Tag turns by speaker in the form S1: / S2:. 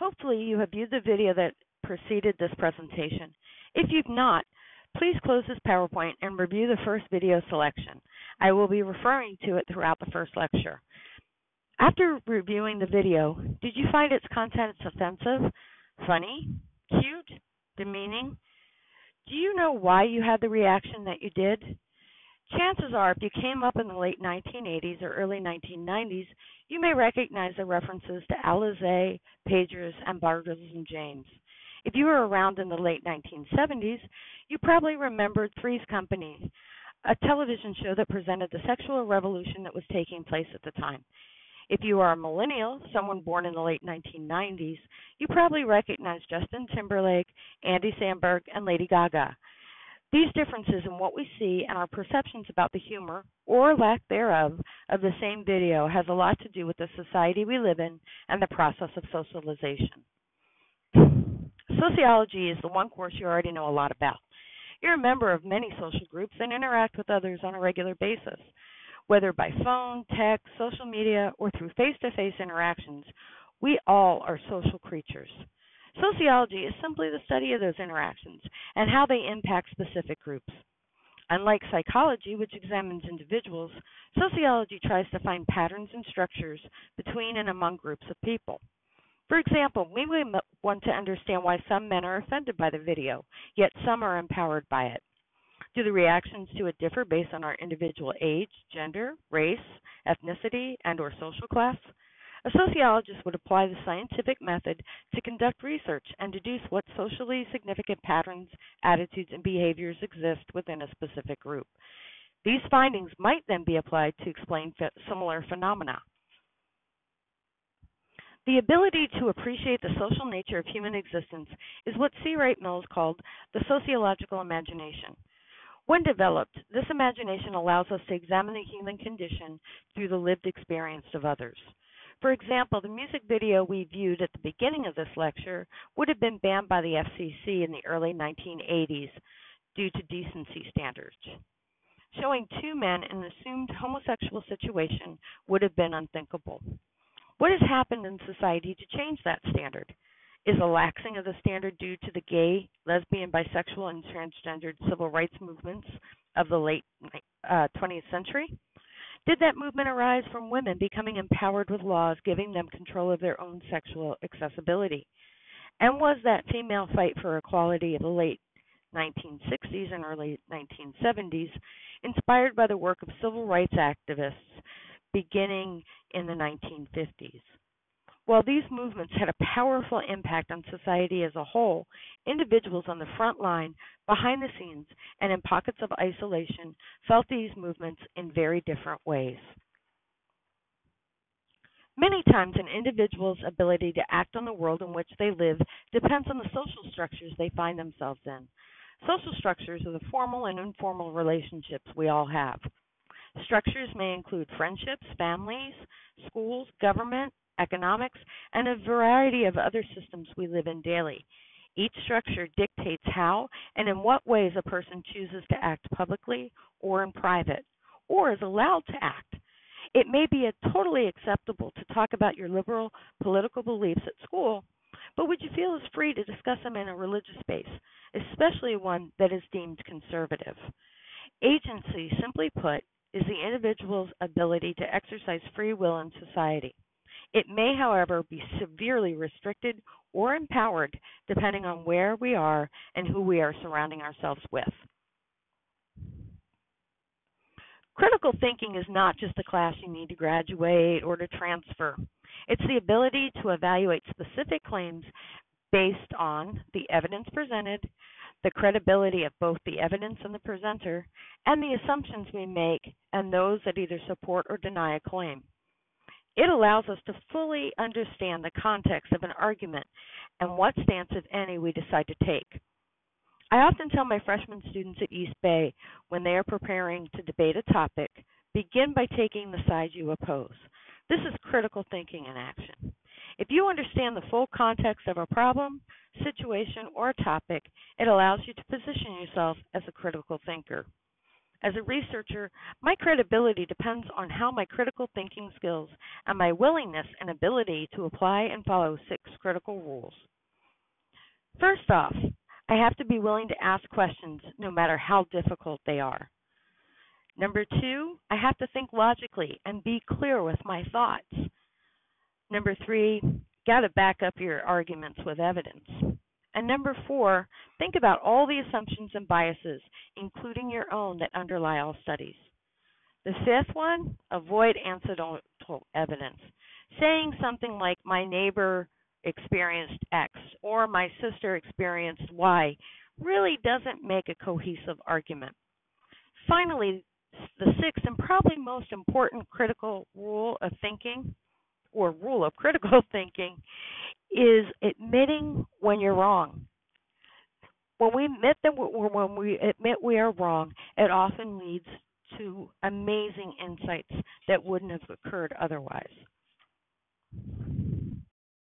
S1: Hopefully you have viewed the video that preceded this presentation. If you've not, please close this PowerPoint and review the first video selection. I will be referring to it throughout the first lecture. After reviewing the video, did you find its contents offensive, funny, cute, demeaning? Do you know why you had the reaction that you did? Chances are, if you came up in the late 1980s or early 1990s, you may recognize the references to Alizé, Pagers, and Bartles and James. If you were around in the late 1970s, you probably remembered Three's Company, a television show that presented the sexual revolution that was taking place at the time. If you are a millennial, someone born in the late 1990s, you probably recognize Justin Timberlake, Andy Samberg, and Lady Gaga. These differences in what we see and our perceptions about the humor, or lack thereof, of the same video has a lot to do with the society we live in and the process of socialization. Sociology is the one course you already know a lot about. You're a member of many social groups and interact with others on a regular basis. Whether by phone, text, social media, or through face-to-face interactions, we all are social creatures. Sociology is simply the study of those interactions and how they impact specific groups. Unlike psychology, which examines individuals, sociology tries to find patterns and structures between and among groups of people. For example, we want to understand why some men are offended by the video, yet some are empowered by it. Do the reactions to it differ based on our individual age, gender, race, ethnicity, and/or social class? A sociologist would apply the scientific method to conduct research and deduce what socially significant patterns, attitudes, and behaviors exist within a specific group. These findings might then be applied to explain similar phenomena. The ability to appreciate the social nature of human existence is what C. Wright Mills called the sociological imagination. When developed, this imagination allows us to examine the human condition through the lived experience of others. For example, the music video we viewed at the beginning of this lecture would have been banned by the FCC in the early 1980s due to decency standards. Showing two men in an assumed homosexual situation would have been unthinkable. What has happened in society to change that standard? Is a laxing of the standard due to the gay, lesbian, bisexual, and transgendered civil rights movements of the late 20th century? Did that movement arise from women becoming empowered with laws giving them control of their own sexual accessibility? And was that female fight for equality of the late 1960s and early 1970s inspired by the work of civil rights activists beginning in the 1950s? While these movements had a powerful impact on society as a whole, individuals on the front line, behind the scenes, and in pockets of isolation felt these movements in very different ways. Many times, an individual's ability to act on the world in which they live depends on the social structures they find themselves in. Social structures are the formal and informal relationships we all have. Structures may include friendships, families, schools, government, economics, and a variety of other systems we live in daily. Each structure dictates how and in what ways a person chooses to act publicly or in private, or is allowed to act. It may be totally acceptable to talk about your liberal political beliefs at school, but would you feel as free to discuss them in a religious space, especially one that is deemed conservative? Agency, simply put, is the individual's ability to exercise free will in society. It may, however, be severely restricted or empowered depending on where we are and who we are surrounding ourselves with. Critical thinking is not just a class you need to graduate or to transfer. It's the ability to evaluate specific claims based on the evidence presented, the credibility of both the evidence and the presenter, and the assumptions we make and those that either support or deny a claim. It allows us to fully understand the context of an argument and what stance, if any, we decide to take. I often tell my freshman students at East Bay when they are preparing to debate a topic, begin by taking the side you oppose. This is critical thinking in action. If you understand the full context of a problem, situation, or a topic, it allows you to position yourself as a critical thinker. As a researcher, my credibility depends on how my critical thinking skills and my willingness and ability to apply and follow 6 critical rules. First off, I have to be willing to ask questions no matter how difficult they are. Number 2, I have to think logically and be clear with my thoughts. Number 3, got to back up your arguments with evidence. And number 4, think about all the assumptions and biases, including your own, that underlie all studies. The 5th one, avoid anecdotal evidence. Saying something like, my neighbor experienced X or my sister experienced Y really doesn't make a cohesive argument. Finally, the 6th and probably most important critical rule of thinking, or rule of critical thinking, is admitting when you're wrong. When we admit we are wrong, it often leads to amazing insights that wouldn't have occurred otherwise.